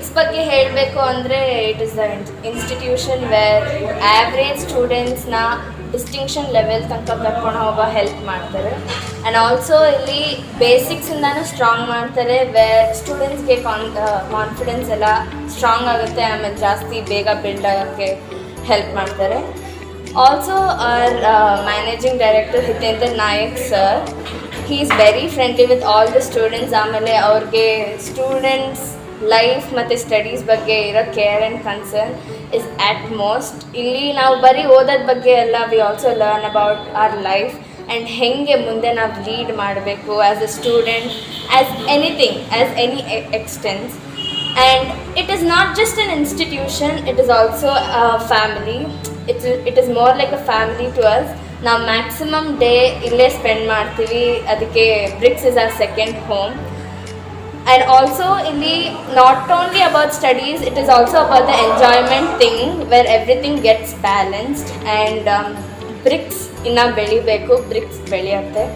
BRICS ಬಗ್ಗೆ ಹೇಳಬೇಕು ಅಂದರೆ it is the institution where average ಸ್ಟೂಡೆಂಟ್ಸ್ನ ಡಿಸ್ಟಿಂಕ್ಷನ್ ಲೆವೆಲ್ ತನಕ ಕರ್ಕೊಂಡು ಹೋಗೋ ಹೆಲ್ಪ್ ಮಾಡ್ತಾರೆ. ಆ್ಯಂಡ್ ಆಲ್ಸೋ ಇಲ್ಲಿ ಬೇಸಿಕ್ಸಿಂದನೂ ಸ್ಟ್ರಾಂಗ್ ಮಾಡ್ತಾರೆ, ವೇರ್ ಸ್ಟೂಡೆಂಟ್ಸ್ಗೆ ಕಾನ್ಫಿಡೆನ್ಸ್ ಎಲ್ಲ ಸ್ಟ್ರಾಂಗ್ ಆಗುತ್ತೆ, ಆಮೇಲೆ ಜಾಸ್ತಿ ಬೇಗ ಬಿಲ್ಡ್ ಆಗೋಕ್ಕೆ ಹೆಲ್ಪ್ ಮಾಡ್ತಾರೆ. Also our managing director Hitendra Nayak sir, he is very friendly with all the students. ಆಮೇಲೆ ಅವ್ರಿಗೆ ಸ್ಟೂಡೆಂಟ್ಸ್ ಲೈಫ್ ಮತ್ತು ಸ್ಟಡೀಸ್ ಬಗ್ಗೆ ಇರೋ care and concern is utmost. ಇಲ್ಲಿ ನಾವು ಬರೀ ಓದೋದ ಬಗ್ಗೆ ಎಲ್ಲ we also learn about our life and ಹೆಂಗೆ ಮುಂದೆ ನಾವು ಲೀಡ್ ಮಾಡಬೇಕು as a student, as anything, as any extents. And it is not just an institution, it is also a family. It is more like a family to us. ನಾವು maximum day ಇಲ್ಲೇ spend ಮಾಡ್ತೀವಿ, ಅದಕ್ಕೆ Bricks is our second home. And also ಇಲ್ಲಿ not only about studies, it is also about the enjoyment thing where everything gets balanced. And Bricks ಇನ್ನೂ ಬೆಳಿಬೇಕು, BRICS ಬೆಳೆಯುತ್ತೆ.